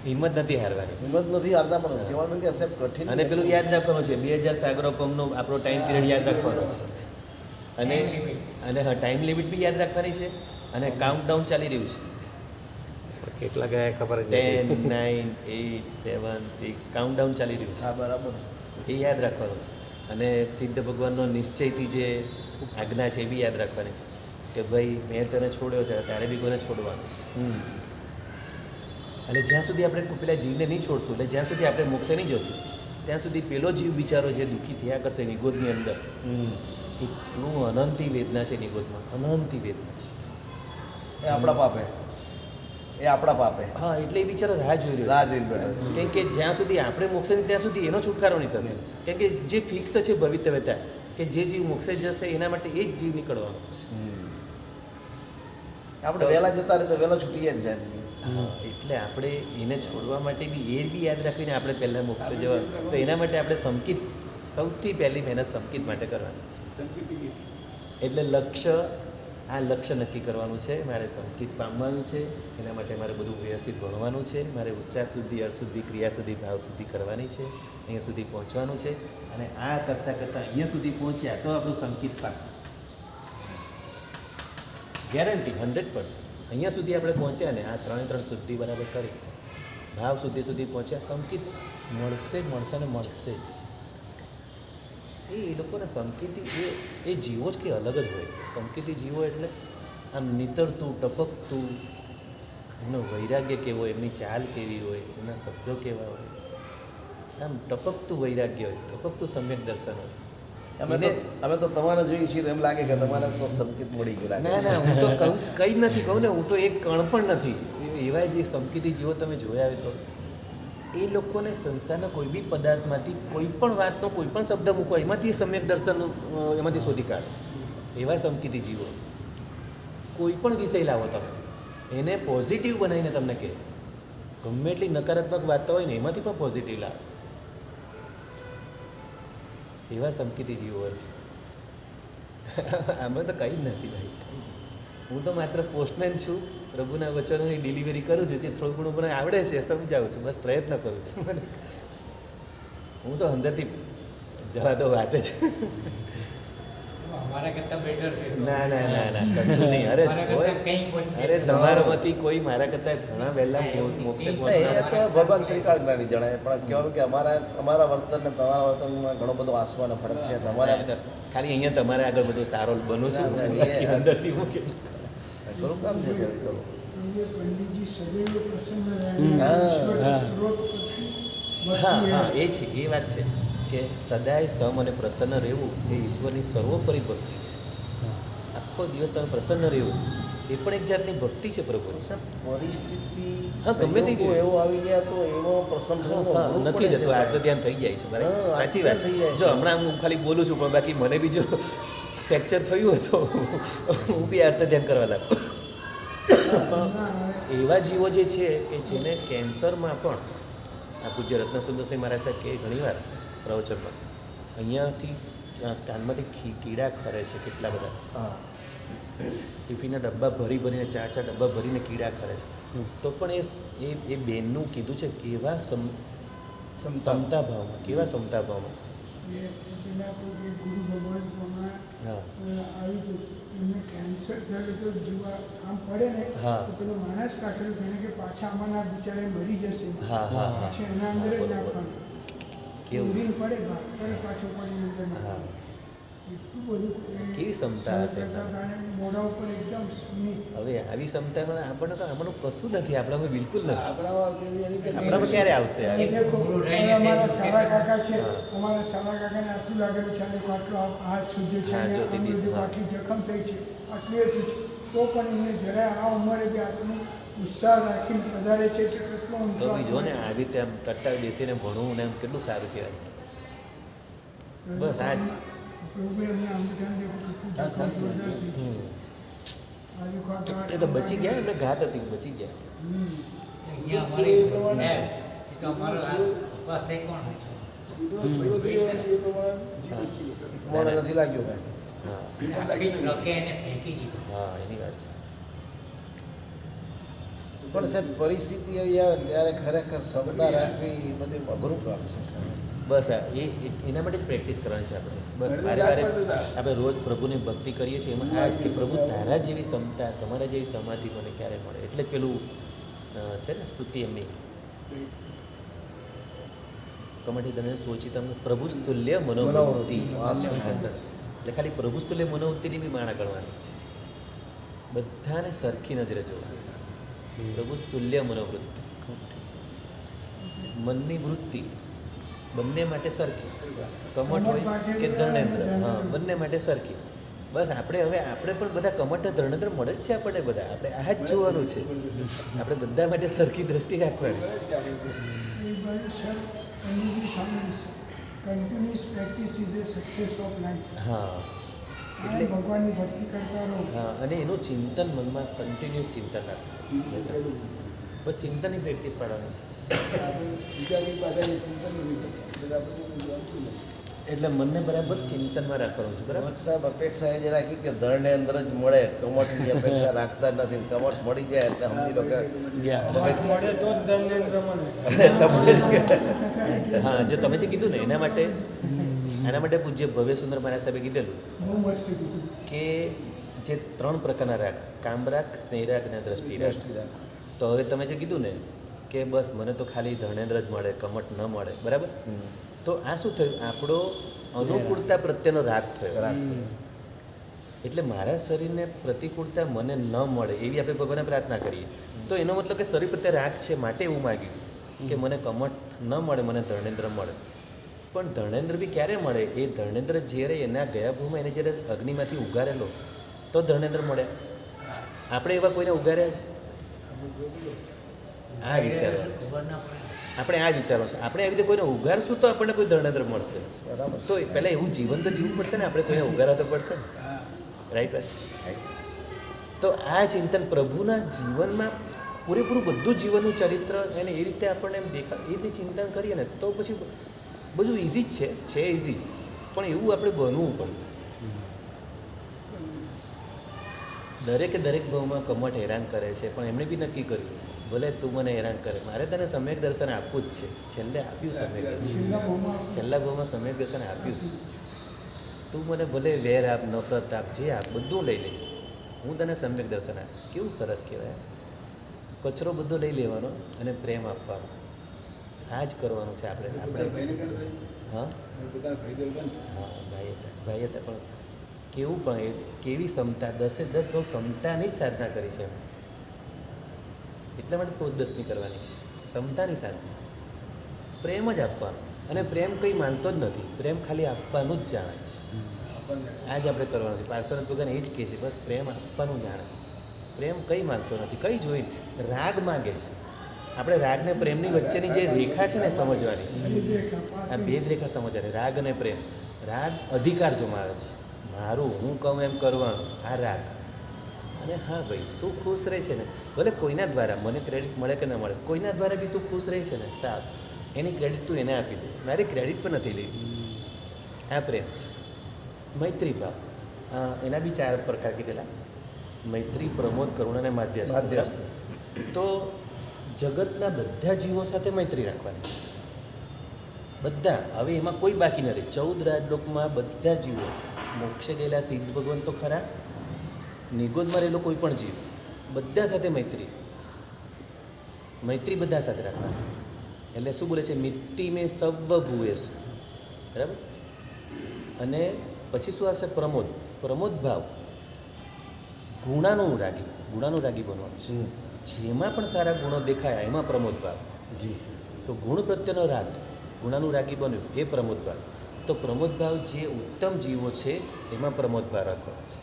હિંમત નથી હારવાની. હિંમત નથી હારતા, પણ કહેવાનું કે સાહેબ કઠિન. અને પેલું યાદ રાખવાનું છે, 2000 સાગરોપમનો આપણો ટાઈમ પીરિયડ યાદ રાખવાનો છે. અને હા, ટાઈમ લિમિટ બી યાદ રાખવાની છે. અને કાઉન્ટડાઉન ચાલી રહ્યું છે. કેટલા ગયા ખબર જ 10, 9, 8, 7, 6 કાઉન્ટડાઉન ચાલી રહ્યું છે. હા, બરાબર. એ યાદ રાખવાનું છે. અને સિદ્ધ ભગવાનનો નિશ્ચયથી જે આજ્ઞા છે એ બી યાદ રાખવાની છે કે ભાઈ મેં તને છોડ્યો છે, તારે બી કોઈને છોડવાનું. અને જ્યાં સુધી આપણે પેલા જીવને નહીં છોડશું, એટલે જ્યાં સુધી આપણે મોક્ષે નહીં જશું, ત્યાં સુધી પેલો જીવ બિચારો જે દુઃખી થયા કરશે નિગોદની અંદર, કેટલું અનંતી વેદના છે નિગોદમાં, અનંતી વેદના છે. એ આપણા પાપે, એ આપણા પાપે હા, એટલે એ બિચારો રાહ જોઈ રહ્યો રાહ છે. જોઈ બેઠા. કેમ કે જ્યાં સુધી આપણે મોક્ષે નહીં ત્યાં સુધી એનો છુટકારો નહીં થશે. કેમ કે જે ફિક્સ છે ભવિતવ્યતા, કે જે જીવ મોક્ષે જશે એના માટે એ જ જીવ નીકળવાનો. આપણે વહેલા જતા રહે તો વહેલા છૂટી જ જાય. હા, એટલે આપણે એને છોડવા માટે બી એ બી યાદ રાખીને આપણે પહેલાં મોક્ષે જવા, તો એના માટે આપણે સંકિત, સૌથી પહેલી મહેનત સંકિત માટે કરવાની છે. એટલે લક્ષ્ય નક્કી કરવાનું છે. મારે સંકિત પામવાનું છે, એના માટે મારે બધું વ્યવસ્થિત ભણવાનું છે, મારે ઉચ્ચાર સુધી, અર્થ સુધી, ક્રિયા સુધી, ભાવ સુધી કરવાની છે, અહીંયા સુધી પહોંચવાનું છે. અને આ કરતાં અહીંયા સુધી પહોંચ્યા તો આપણું સંકિત પાક ગેરંટી 100%. અહીંયા સુધી આપણે પહોંચ્યા ને, આ 3 શુદ્ધિ બરાબર કરી, ભાવ સુધી પહોંચ્યા, સંકિત મળશે ને મળશે જ. એ લોકોના સંકેતી એ જીવો જ કે અલગ જ હોય. સંકેતી જીવો એટલે આમ નીતરતું, ટપકતું, એમનો વૈરાગ્ય કેવો, એમની ચાલ કેવી હોય, એમના શબ્દો કેવા હોય, આમ ટપકતું વૈરાગ્ય હોય, ટપકતું સમ્યક દર્શન હોય. અમે તો તમારે જોઈએ છીએ તો એમ લાગે કે તમારે તો સંકેત મળી ગયું લાગે. ના, હું તો કંઈ જ નથી કહું ને, હું તો એક કણ પણ નથી. એવા જે સંકેતી જીવો તમે જોયા હોય તો એ લોકોને સંસારના કોઈ બી પદાર્થમાંથી કોઈ પણ વાતનો કોઈ પણ શબ્દ મૂકો, એમાંથી સમ્યક દર્શનનું એમાંથી શોધી કાઢો. એવા સંકેતી જીવો. કોઈ પણ વિષય લાવો તમે, એને પોઝિટિવ બનાવીને તમને કહે. ગમે એટલી નકારાત્મક વાતો હોય ને એમાંથી પણ પોઝિટિવ લાવો. એવા સંકેતી જીવો હોય. આમાં તો કંઈ જ નથી ભાઈ. હું તો માત્ર પોસ્ટમેન છું. પ્રભુના વચનોની ડિલિવરી કરું છું, તે થોડું ઘણું મને આવડે છે, સમજાવું છું, બસ પ્રયત્ન કરું છું. હું તો અંદરથી જવા દો વાત જ. અમારા કરતા બેટર છે. ના, કશું નહીં. અરે તમારામાંથી કોઈ મારા કરતાં ઘણા વહેલા મોક્ષે એ પહોંચનારા તો ભગવાન ત્રિકાળ જ્ઞાની જણાય, પણ કહેવાય કે અમારા વર્તન ને તમારા વર્તનમાં ઘણો બધો આસમાનો ફરક છે. તમારા ખાલી અહીંયા તમારે આગળ બધો સારો બનું છું, બાકી અંદરથી હું કે ઘણું કામ છે સાહેબ, ઘણું. એ પંડિતજી સદૈવ પ્રસન્ન રહે, હા, ઈશ્વરથી હા. સર્વોત્પત્તિ હા, ભક્તિ એ છે, એ વાત છે કે સદાય સમ અને પ્રસન્ન રહેવું એ ઈશ્વરની સર્વોપરી ભક્તિ છે. આખો દિવસ તમે પ્રસન્ન રહેવું એ પણ એક જાતની ભક્તિ છે પ્રભુની. સાહેબ, પરિસ્થિતિ હા, ગમે તે સંજોગો એવો આવી ગયા તો એવો પ્રસંગ થવો હા, અઘરું નથી પડે છે જતું, આ તો સાહેબ. ધ્યાન થઈ જાય છે બરાબર. હા, સાચી વાત થઈ જાય છે. છે. જો હમણાં હું ખાલી બોલું છું, પણ બાકી મને બી જો ફ્રેક્ચર થયું હોય તો હું બી આર્ત ધ્યાન કરવા લાગુ. એવા જીવો જે છે કે જેને કેન્સરમાં પણ આ પૂજ્ય રત્નસુંદરસિંહ મહારાજ સાહેબ કહે ઘણીવાર પ્રવચનમાં, અહીંયાથી કાનમાંથી કીડા ખરે છે કેટલા બધા. હા. ટિફિનના ડબ્બા ભરીને ચાર ડબ્બા ભરીને કીડા ખરે છે. તો પણ એ બેનનું કીધું છે કેવા સમતા ભાવમાં, કેવા સમતા ભાવમાં. એ પેલા કોઈ ગુરુ ભગવાન પ્રમાણે હા, આવી તો એમને કેન્સર થયેલું તો જોવા આમ પડે ને હા. તો પેલો માણસ રાખેલું તેને કે પાછા આમાંના બિચારા મરી જશે, હા, હા, હા. પછી એના અંદર જ બરોબર. નાખવાનું. કેવું? ઉડીને પડે ભાગ પાછો પડીને અંદર હા. નાખવાનું. એટલું બધું એ કેવી ક્ષમતા હશે સહન કરતા હતા અને મોઢા ઉપર એકદમ સ્મિત. હવે આવી ક્ષમતામાં આપણને તો આમાંનું કશું નથી, આપણામાં બિલકુલ નથી. આપણામાં કેવી રીતે આપણામાં ક્યારે આવશે આ? એ દેખો, ગુરુ રહીને અમારા છે. સારા કાકા છે, હા. અમારા સારા કાકાને આટલું લાગેલું છે, આટલું હાથ સુજ્યો છે, હા, અને જ્યોતિ આમ દીશ, બધું હા. આટલી જખમ થઈ છે, આટલું એ થયું છે, તો પણ એમને જરાય આ ઉંમરે બી આટલું ઉત્સાહ રાખીને પધારે છે કે કેટલો તો ઊંચો બી જો ને આત્મા છે. આવી રીતે આમ ટટ્ટાર બેસીને ભણવું ને એમ કેટલું સારું કહેવાય. બસ આ જ. પ્રભુએ એમને અંગઠાણ દેખો કેટલું જખમ જોરદાર થઈ છે. આ દેખો આ ગાંઠ એ તો બચી ગયા, એમને ઘાત હતી, બચી ગયા. હમ. અહીંયા અમારી તો અમારો આ ઉપવાસ થઈ કોણ છે? મને નથી લાગ્યું કાંઈ. હા, આખી ટ્રકે એને ફેંકી દીધું. હા, એની વાત. પણ સાહેબ પરિસ્થિતિ એવી આવે ને ત્યારે ખરેખર ક્ષમતા રાખવી એ બધું અઘરું કામ છે સાહેબ. બસ આ એના માટે જ પ્રેક્ટિસ કરવાની છે આપણે. બસ વારે વારે આપણે રોજ પ્રભુની ભક્તિ કરીએ છીએ એમાં આ જ કે પ્રભુ તારા જેવી ક્ષમતા, તમારા જેવી સમાધિ મને ક્યારે મળે. એટલે જ પેલું છે ને સ્તુતિ એમની કમાટી તને સોચી તમને પ્રભુ તુલ્ય મનોવૃત્તિ. એટલે ખાલી પ્રભુ તુલ્ય મનોવૃત્તિની બી માણા કરવાની છે. બધાને સરખી નજરે જોવાની. પ્રભુ તુલ્ય મનોવૃત્તિ, મનની વૃત્તિ બંને માટે સરખી. કમઠ હોય કે ધર્ણેન્દ્ર, હા, બંને માટે સરખી. બસ આપણે પણ બધા કમઠ ને ધર્ણેન્દ્ર મળે જ છે આપણને બધા. આપણે આ જ જોવાનું છે. આપણે બધા માટે સરખી દ્રષ્ટિ રાખવાની. Everybody sir, only some continuous practice is a success of life. હા એટલે ભગવાનની ભક્તિ કરતા રહો. હા, અને એનું ચિંતન મનમાં કન્ટિન્યુઅસ ચિંતન રાખવું. બસ ચિંતનની પ્રેક્ટિસ પાડવાની છે. એટલે મનને બરાબર ચિંતનમાં રાખવાનું છે. બરાબર. ભગત સાહેબ અપેક્ષા એ જ રાખી કે ધરને અંદર જ મળે, કમઠની અપેક્ષા રાખતા જ નથી. કમઠ મળી જાય એટલે સમજી લો કે મળે તો જ ધર્મેન્દ્ર મળે. એટલા મળે જ કે હા, જો તમે જે કીધું ને એના માટે પૂજ્ય ભવ્ય સુંદર મહારાજ સાહેબે કીધેલું બહુ મસ્ત કીધું. કે જે 3 પ્રકારના રાગ, કામરાગ, સ્નેહરાગ અને દ્રષ્ટિરાગ. તો હવે તમે જે કીધું ને કે બસ મને તો ખાલી ધર્ણેન્દ્ર જ મળે, કમઠ ન મળે, બરાબર. તો આ શું થયું? આપણો અનુકૂળતા પ્રત્યેનો રાગ થયો. એટલે મારા શરીરને પ્રતિકૂળતા મને ન મળે એવી આપણે ભગવાનને પ્રાર્થના કરીએ. તો એનો મતલબ કે શરીર પ્રત્યે રાગ છે માટે એવું માગ્યું કે મને કમઠ ન મળે, મને ધર્ણેન્દ્ર મળે. પણ ધર્ણેન્દ્ર બી ક્યારે મળે? એ ધર્ણેન્દ્ર જ્યારે એના ગયા ભૂમાં એને જ્યારે અગ્નિમાંથી ઉગારેલો તો ધર્ણેન્દ્ર મળે. આપણે એવા કોઈને ઉગાર્યા છે? આ વિચારવાનું છે. ખબર ના પડે. આપણે આ વિચારવાનું છે. આપણે આવી રીતે કોઈને ઉગારશું તો આપણને કોઈ ધર્ણેન્દ્ર મળશે. બરાબર. તો પહેલાં એવું જીવન તો જીવવું પડશે ને. આપણે કોઈને ઉગારવા તો પડશે ને. Right right. તો આ ચિંતન પ્રભુના જીવનમાં પૂરેપૂરું બધું જીવનનું ચરિત્ર એને એ રીતે આપણને એમ દેખાય, એ રીતે ચિંતન કરીએ ને તો પછી બધું ઇઝી જ છે ઇઝી જ. પણ એવું આપણે બનવું પડશે. દરેક ભાવમાં કમઠ હેરાન કરે છે, પણ એમણે બી નક્કી કર્યું ભલે તું મને હેરાન કરે, મારે તને સમ્યક દર્શન આપવું જ છે. છેલ્લે આપ્યું સમ્યક દર્શન. છેલ્લા ભાવમાં સમ્યક દર્શન આપ્યું જ છે. તું મને ભલે વેર આપ, નફરત આપ, જે આપ, બધું લઈ લઈશ, હું તને સમ્યક દર્શન આપીશ. કેવું સરસ કહેવાય. કચરો બધો લઈ લેવાનો અને પ્રેમ આપવાનો. આ જ કરવાનું છે આપણે. હા હા, ભાઈ હતા પણ કેવું પણ કેવી ક્ષમતા, 10 ભાવ ક્ષમતાની જ સાધના કરી છે. એટલા માટે પોત 10મી કરવાની છે. ક્ષમતાની સાધના, પ્રેમ જ આપવાનો. અને પ્રેમ કંઈ માનતો જ નથી, પ્રેમ ખાલી આપવાનું જ જાણે છે. આ જ આપણે કરવાનું છે. પાર્શ્વનાથ ભગવાન એ જ કહે છે, બસ પ્રેમ આપવાનું જાણે છે. પ્રેમ કંઈ માનતો નથી, કંઈ જોઈને રાગ માગે છે. આપણે રાગને પ્રેમની વચ્ચેની જે રેખા છે ને સમજવાની છે. આ ભેદ રેખા સમજવાની, રાગ અને પ્રેમ. રાગ અધિકાર જમાવે છે, મારું, હું કહું એમ કરવાનું, આ રાગ. અને હા ભાઈ તું ખુશ રહે છે ને, ભલે કોઈના દ્વારા મને ક્રેડિટ મળે કે ન મળે, કોઈના દ્વારા બી તું ખુશ રહે છે ને, સારું, એની ક્રેડિટ તું એને આપી દે, મારી ક્રેડિટ પણ નથી લેવી. આ પ્રેમ છે. મૈત્રી ભાવ, એના બી 4 પ્રકાર કીધેલા: મૈત્રી, પ્રમોદ, કરુણા અને માધ્યસ્થ. તો જગતના બધા જીવો સાથે મૈત્રી રાખવાની છે. બધા. હવે એમાં કોઈ બાકી નથી. 14 રાજલોકમાં બધા જીવો, મોક્ષે ગયેલા સિદ્ધ ભગવાન તો ખરા, નિગોદમાં રહેલો કોઈ પણ જીવ, બધા સાથે મૈત્રી. મૈત્રી બધા સાથે રાખવાની. એટલે શું બોલે છે? મિત્તિ મેં સર્વ ભૂએસુ. બરાબર. અને પછી શું આવશે? પ્રમોદ. પ્રમોદ ભાવ, ગુણાનું રાગી બનવાનું છે. જેમાં પણ સારા ગુણો દેખાયા એમાં પ્રમોદ ભાવ. તો ગુણ પ્રત્યેનો રાગ, ગુણાનું રાગી બન્યું એ પ્રમોદ ભાવ. તો પ્રમોદ ભાવ જે ઉત્તમ જીવો છે એમાં પ્રમોદ ભાવ રાખવાનો છે.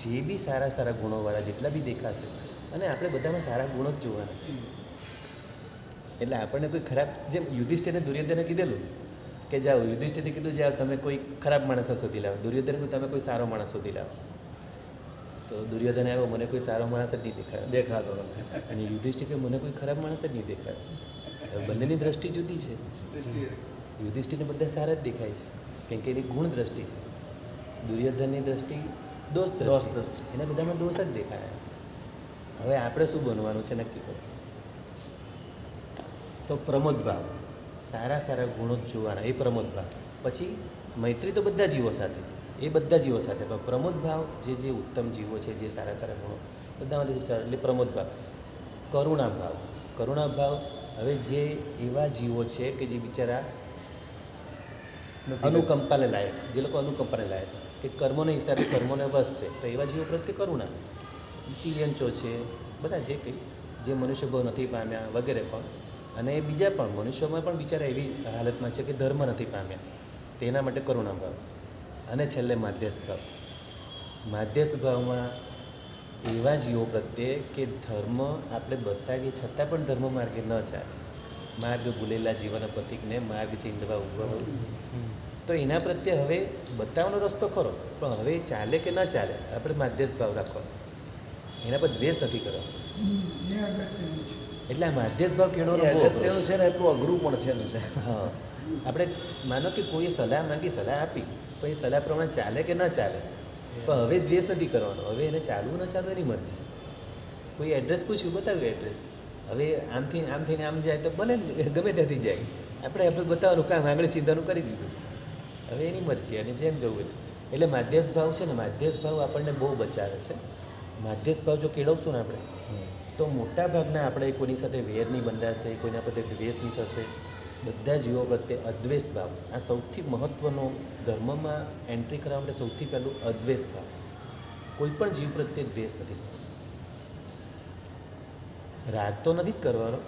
જે બી સારા ગુણોવાળા જેટલા બી દેખાશે, અને આપણે બધામાં સારા ગુણો જ જોવાના છે. એટલે આપણને કોઈ ખરાબ, જેમ યુધિષ્ઠિરને દુર્યોધને કીધેલું કે જાઓ, યુધિષ્ઠિરને કીધું જાઓ તમે કોઈ ખરાબ માણસ શોધી લાવો, દુર્યોધને કીધું તમે કોઈ સારો માણસ શોધી લાવો. તો દુર્યોધન આવ્યો, મને કોઈ સારો માણસ જ નહીં દેખાતો નથી. અને યુધિષ્ઠિર કે મને કોઈ ખરાબ માણસ જ નહીં દેખાયો. બંનેની દ્રષ્ટિ જુદી છે. યુધિષ્ઠિરને બધા સારા જ દેખાય છે, કેમ કે એની ગુણ દ્રષ્ટિ છે. દુર્યોધનની દ્રષ્ટિ દોષ દ્રષ્ટિ, એના બધામાં દોષ જ દેખાય. હવે આપણે શું બનવાનું છે નક્કી કરો. તો પ્રમોદ ભાવ, સારા ગુણો જ જોવાના, એ પ્રમોદ ભાવ. પછી મૈત્રી તો બધા જીવો સાથે, એ બધા જીવો સાથે. પણ પ્રમોદ ભાવ જે ઉત્તમ જીવો છે, જે સારા ગુણો બધામાંથી એટલે પ્રમોદ ભાવ. કરુણા ભાવ, હવે જે એવા જીવો છે કે જે બિચારા અનુકંપાને લાયક, જે લોકો અનુકંપાને લાયક, કે કર્મોના હિસાબે કર્મોને વશ છે, તો એવા જીવો પ્રત્યે કરુણા. તિર્યંચો છે, બધા જે કંઈ જે મનુષ્ય ભાવ નથી પામ્યા વગેરે, પણ અને બીજા પણ મનુષ્યોમાં પણ બિચારા એવી હાલતમાં છે કે ધર્મ નથી પામ્યા, તેના માટે કરુણા ભાવ. અને છેલ્લે માધ્યસ્થ ભાવ. માધ્યસ્થ ભાવમાં એવા જીવો પ્રત્યે કે ધર્મ આપણે બતાવીએ છતાં પણ ધર્મ માર્ગે ન ચાલે. માર્ગ ભૂલેલા જીવન પ્રતિકને માર્ગ ચીંધવા ઉભો તો એના પ્રત્યે હવે બતાવવાનો રસ્તો ખરો, પણ હવે ચાલે કે ન ચાલે આપણે માધ્યસ્થ ભાવ રાખવાનો, એના પર દ્વેષ નથી કરવાનો. એ અગત્યનું છે. એટલે આ માધ્યસ્થ ભાવ કેળવવાનો એ બહુ અઘરો અગત્યનું છે ને એટલું અઘરું પણ છે ને સાહેબ. હા, આપણે માનો કે કોઈએ સલાહ માંગી, સલાહ આપી, પણ એ સલાહ પ્રમાણે ચાલે કે ન ચાલે, પણ હવે દ્વેષ નથી કરવાનો. હવે એને ચાલવું ન ચાલવું એની મરજી. કોઈ એડ્રેસ પૂછ્યું, બતાવ્યું એડ્રેસ. હવે આમથી આમ થઈને આમ જાય તો ભલે ગમે ત્યાંથી જાય, આપણે બતાવવાનું કામ આગળ સીધાનું કરી દીધું. હવે એની મરજી અને જેમ જવું હોય. એટલે માધ્યસ્થ ભાવ છે ને, માધ્યસ્થ ભાવ આપણને બહુ બચાવે છે. માધ્યસ્થ ભાવ જો કેળવશું ને આપણે, તો મોટા ભાગના આપણે કોઈની સાથે વેર નહીં બંધાશે, કોઈના પ્રત્યે દ્વેષ નહીં થશે. બધા જીવો પ્રત્યે અદ્વેષ ભાવ, આ સૌથી મહત્ત્વનો. ધર્મમાં એન્ટ્રી કરવા માટે સૌથી પહેલું અદ્વેષ ભાવ. કોઈ પણ જીવ પ્રત્યે દ્વેષ નથી. રાગ તો નથી જ કરવાનો,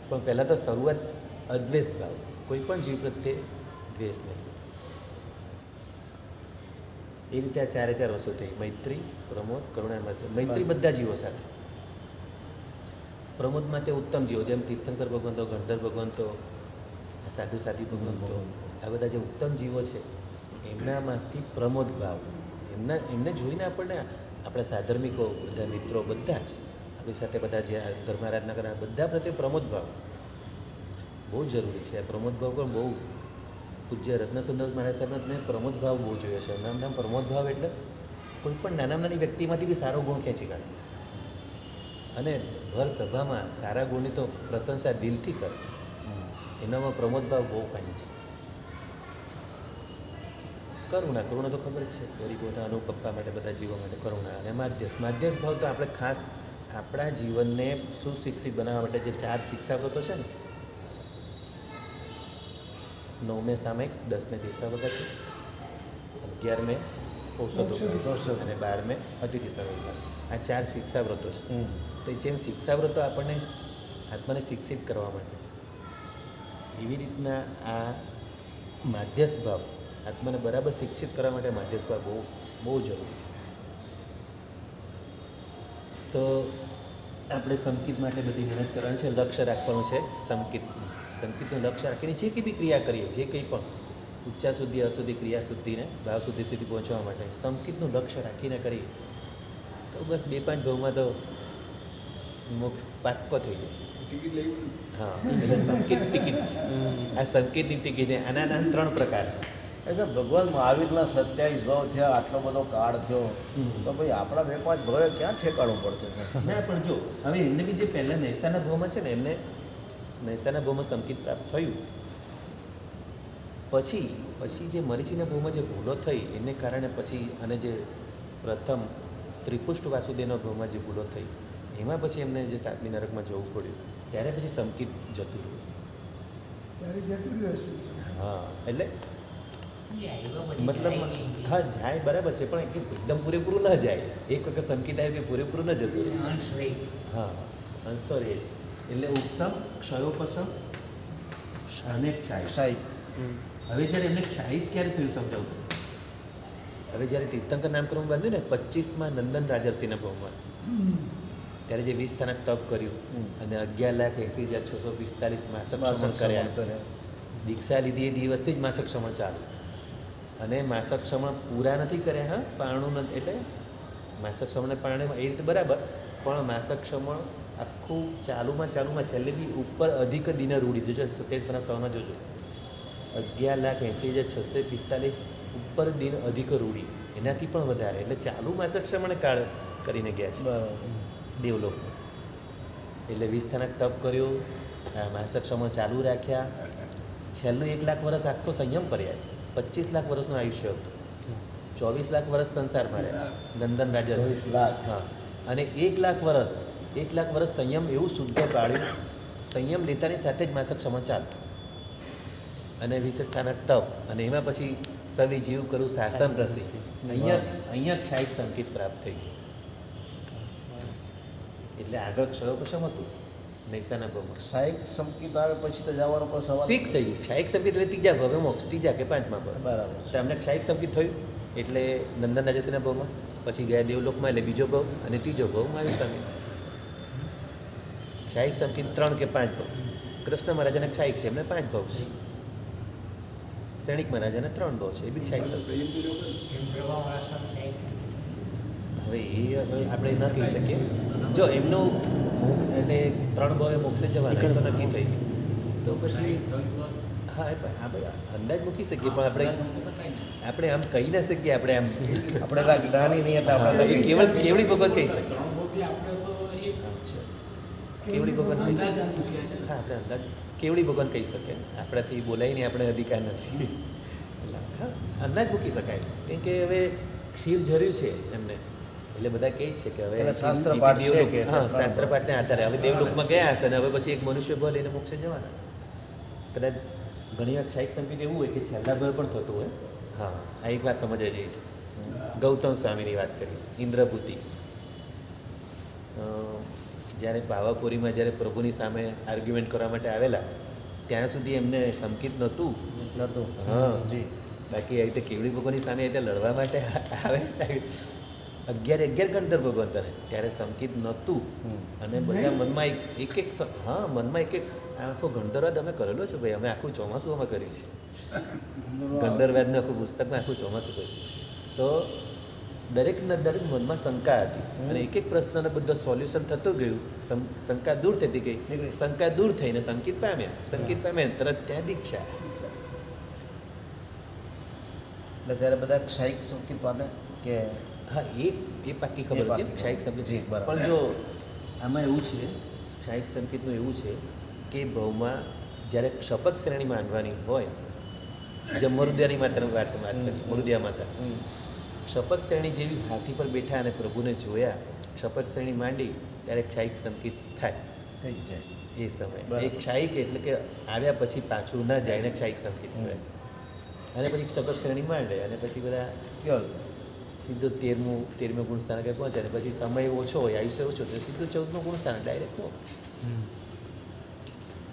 પણ પહેલાં તો શરૂઆત અદ્વેષ ભાવ. કોઈ પણ જીવ પ્રત્યે દ્વેષ નહીં. એ રીતે આ ચારે ચાર વસ્તુ થઈ: મૈત્રી, પ્રમોદ, કરુણા. મૈત્રી બધા જીવો સાથે. પ્રમોદમાં તે ઉત્તમ જીવો, જેમ તીર્થંકર ભગવંતો, ગણધર ભગવંતો, સાધુ સાધી ભગવંતો, આ બધા જે ઉત્તમ જીવો છે એમનામાંથી પ્રમોદ ભાવ. એમને જોઈને આપણને આપણા સાધર્મિકો, બધા મિત્રો, બધા જ આપણી સાથે બધા જે ધર્મારાધના કરનાર બધા પ્રત્યે પ્રમોદ ભાવ બહુ જરૂરી છે. આ પ્રમોદ ભાવ પણ બહુ પૂજ્ય રત્નસુંદર મહારાજ સાહેબને પ્રમોદ ભાવ બહુ જોયો છે. નામ પ્રમોદ ભાવ એટલે કોઈ પણ નાની વ્યક્તિમાંથી બી સારો ગુણ ખેંચી કાઢશે, અને ભર સભામાં સારા ગુણની તો પ્રશંસા દિલથી કરે. એનામાં પ્રમોદ ભાવ બહુ ફાઇન છે. કરુણા તો ખબર જ છે, ગરીબોના અનુકંપા માટે, બધા જીવો માટે કરુણા. અને માધ્યસ્થ ભાવ તો આપણે ખાસ આપણા જીવનને સુશિક્ષિત બનાવવા માટે જે 4 શિક્ષાવ્રતો છે ને, 9મે સામયિક, 10મે દિશાવ્રત છે, 11મે ઔષધો અને 12મે અતિથિ સર્વજ્ઞ. આ 4 શિક્ષાવ્રતો છે. તો જેમ શિક્ષાવ્રતો આપણને આત્માને શિક્ષિત કરવા માટે, એવી રીતના આ માધ્યસ્થ ભાવ આત્માને બરાબર શિક્ષિત કરવા માટે માધ્યસ્થ ભાવ બહુ જરૂરી છે. તો આપણે સંકિત માટે બધી મહેનત કરવાની છે, લક્ષ્ય રાખવાનું છે સંકિતનું લક્ષ્ય રાખીને જે કંઈ બી ક્રિયા કરીએ, જે કંઈ પણ ઉચ્ચા સુધી, અશુદ્ધિ, ક્રિયા શુદ્ધિને ભાવ શુદ્ધિ સુધી પહોંચવા માટે સંકિતનું લક્ષ્ય રાખીને કરીએ તો બસ 2-5 ભાવમાં તો મોક્ષ પાક્કો થઈ જાય. ટિકિટ લેવી. હા, એટલે સંકેત ટિકિટ છે. આ સંકેતની ટિકિટ આના 3 પ્રકાર. એટલે ભગવાન મહાવીરના 27 ભાવ થયા, આટલો બધો કાળ થયો, તો ભાઈ આપણા 2-5 ભાવે ક્યાં ઠેકાણું પડશે? ના, પણ જો હવે એમને બી જે પહેલાં નૈસાના ભાવમાં છે ને, એમને નૈસાના ભાવમાં સંકેત પ્રાપ્ત થયું, પછી જે મરીચીના ભાવમાં જે ભૂલો થઈ એને કારણે પછી, અને જે પ્રથમ ત્રિપુષ્ટ વાસુદેવના ભાવમાં જે ભૂલો થઈ એમાં પછી એમને જે 7મી નરકમાં જવું પડ્યું, ત્યારે પછી સંકેત જતું રહ્યું. ત્યારે જતું રહેશે. હા, એટલે આવ્યા પછી મતલબ જાય નહીં. હા જાય બરાબર છે, પણ એકદમ પૂરેપૂરું ન જાય. એક વખત સંકેત આવ્યું કે પૂરેપૂરું ન જતું રહે. અંશ રહી. હા, અંશ તો રહે. એટલે ઉપસમ, ક્ષયોપશમ અને ક્ષાય. સાહેબ, હવે જ્યારે એમને ક્ષાયિત ક્યારે થયું સમજાવું. હવે જ્યારે તીર્થંકર નામકરણ બાંધ્યું ને 25માં નંદન રાજર્ષિના ભાવમાં, ત્યારે જે 20 સ્થાનક તપ કર્યું અને 11,80,645 માસક શ્રમણ કર્યા. દીક્ષા લીધી એ દિવસથી જ માસક શ્રમણ ચાલુ, અને માસક શ્રમણ પૂરા નથી કર્યા. હા, પારણું નથી, એટલે માસક શ્રમણ પારણે એ રીતે બરાબર, પણ માસક શ્રમણ આખું ચાલુમાં છેલ્લે બી ઉપર અધિક દિન રૂઢી. જોજો 27 જોજો, 11,80,645 ઉપર દિન અધિક રૂઢી, એનાથી પણ વધારે. એટલે ચાલુ માસક શ્રમણ કાળ કરીને ગયા છે દેવલોક. એટલે 20 સ્થાનક તપ કર્યું, માસક શ્રમણ ચાલુ રાખ્યા. છેલ્લું 1 લાખ વર્ષ આખો સંયમ પર્યા. 25 લાખ વર્ષનું આયુષ્ય હતું. 24 લાખ વર્ષ સંસારમાં રહ્યા નંદન રાજર્ષિ. હા, અને 1 લાખ વર્ષ સંયમ એવું શુદ્ધ પાડ્યું. સંયમ લેતાની સાથે જ માસક શ્રમણ ચાલુ, અને 20 સ્થાનક તપ, અને એમાં પછી સવી જીવ કરું શાસન રસી. અહીંયા ક્ષાયિક સંકેત પ્રાપ્ત થઈ ગયું. એટલે આગળ ક્ષયોપશમ હતું, નૈસાના ભાવમાં સાહિક સંકેત આવે પછી તો જવાનો કોઈ સવાલ ફિક્સ થઈ ગયું ક્ષાયિક સંકેત એટલે ત્રીજા ભાવે મોક્ષ, ત્રીજા કે પાંચમા ભાવ. બરાબર. તો અમને ક્ષાયિક સંકેત થયું એટલે નંદન રાજસીના ભાવમાં, પછી ગયા દેવલોકમાં એટલે બીજો ભાવ, અને ત્રીજો ભાવ મહાવીર સ્વામી. ક્ષાયિક સંકેત 3 કે 5 ભાવ. કૃષ્ણ મહારાજાને ક્ષાયિક છે, એમને 5 ભાવ છે. સૈનિક મહારાજાને 3 ભાવ છે, એ બી ક્ષાયિક સંકેત. એમ પ્રભાવ રસમ છે હવે એ આપણે ના કહી શકીએ. જો એમનું મોક્ષ એટલે 3 ભાવે મોક્ષે જવાના એ તો નક્કી થઈ ગયું, તો પછી હા એ પણ આપણે અંદાજ મૂકી શકીએ, પણ આપણે આમ કહી ના શકીએ. આપણે આમ આપણે એટલા જ્ઞાની નહીં એટલે આપણે એ કેવડી ભગવત કહી શકીએ. કેવડી ભગવાન કહી શકીએ. હા આપણે અંદાજ કેવડી ભગવાન કહી શકીએ. આપણાથી બોલાય નહીં, આપણે અધિકાર નથી. એટલે હા અંદાજ મૂકી શકાય, કેમ કે હવે ક્ષીર ઝર્યું છે એમને, એટલે બધા કહે જ છે કે હવે એટલે શાસ્ત્ર પાઠ છે કે હા શાસ્ત્ર પાઠને આધારે હવે દેવલોકમાં ગયા હશે, અને હવે પછી એક મનુષ્ય ભાવ લઈને મોક્ષે જવાના. કદાચ ઘણી વાર ક્ષાયિક સંકેત એવું હોય કે છેલ્લા ભાવ પણ થતું હોય. હા આ એક વાત સમજાઈ જઈ છે. ગૌતમ સ્વામીની વાત કરી, ઇન્દ્રભૂતિ. જ્યારે પાવાપુરીમાં જ્યારે પ્રભુની સામે આર્ગ્યુમેન્ટ કરવા માટે આવેલા, ત્યાં સુધી એમને સંકેત નહોતું. નહોતું. હા જી. બાકી આવી રીતે કેવડી ભગવાનની સામે રીતે લડવા માટે આવે 11 ગણધર ભગવાન કરે ત્યારે સંકેત નહોતું. અને બધા મનમાં એક હા મનમાં એક આખો ગણધરવાદ અમે કરેલો છે ભાઈ, અમે આખું ચોમાસું અમે કર્યું છે. ગંધર્વવાદનું આખું પુસ્તકમાં આખું ચોમાસું કર્યું. તો દરેકના દરેક મનમાં શંકા હતી, અને એક પ્રશ્નને બધો સોલ્યુશન થતું ગયું. શંકા દૂર થતી ગઈ, શંકા દૂર થઈને સંકેત પામ્યા, સંકેત પામ્યા તરત ત્યાં દીક્ષા. એટલે ત્યારે બધા ક્ષાયિક સંકેત પામે કે હા એ પાક્કી ખબર હતી ક્ષાયિક સંકેત. જી, બરાબર. પણ જો આમાં એવું છે, ક્ષાયિક સંકેતનું એવું છે કે ભાવમાં જ્યારે ક્ષપક શ્રેણી માનવાની હોય, જે મરુદિયાની માતાની વાત કરી, મરુદિયા માતા ક્ષપક શ્રેણી જેવી હાથી પર બેઠા અને પ્રભુને જોયા, ક્ષપક શ્રેણી માંડી ત્યારે ક્ષાયિક સંકેત થાય થઈ જાય. એ સમયે. બરાબર. એક ક્ષાયિક એટલે કે આવ્યા પછી પાછું ના જાય ને ક્ષાયિક સંકેત કહેવાય. અને પછી ક્ષપક શ્રેણી માંડે અને પછી બધા કયો સીધું 13મું ગુણ સ્થાન કંઈ પહોંચે, ને પછી સમય ઓછો હોય, આયુષ્ય ઓછું, તો સીધું 14મું ગુણ સ્થાન ડાયરેક્ટ પહોંચે.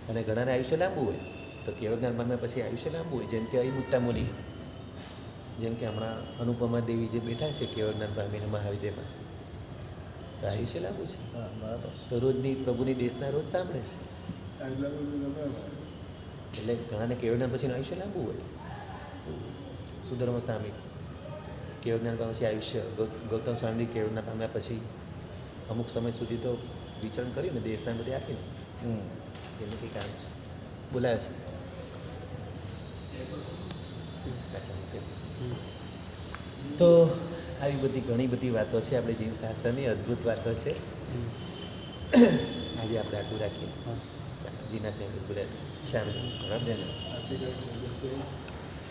અને ઘણાને આયુષ્ય લાંબુ હોય, તો કેવળ જ્ઞાનમાં પછી આયુષ્ય લાંબુ હોય, જેમ કે અહિમુત્તા મુનિ, જેમ કે હમણાં અનુપમા દેવી જે બેઠા છે કેવળ જ્ઞાન પામીને મહાવિદ્યમાં, તો આયુષ્ય લાંબુ છે. હા બરાબર. તો રોજની પ્રભુની દેશના રોજ સાંભળે છે, એટલે ઘણાને કેવળ જ્ઞાન પછીનું આયુષ્ય લાંબુ હોય. સુધર્મ સ્વામી કેવળ જ્ઞાન પામ્યા પછી આયુષ્ય, ગૌતમ સ્વામી કેવળ જ્ઞાન પામ્યા પછી અમુક સમય સુધી તો વિચરણ કર્યું ને દેશના બધે આપીને એને કંઈ કામ બોલાવે છે. તો આવી બધી ઘણી બધી વાતો છે આપણે જૈન શાસ્ત્રની, અદ્ભુત વાતો છે. આજે આપણે આટલું રાખીએ. ચાલો જીના ત્યાં બોલાય શ્યામ.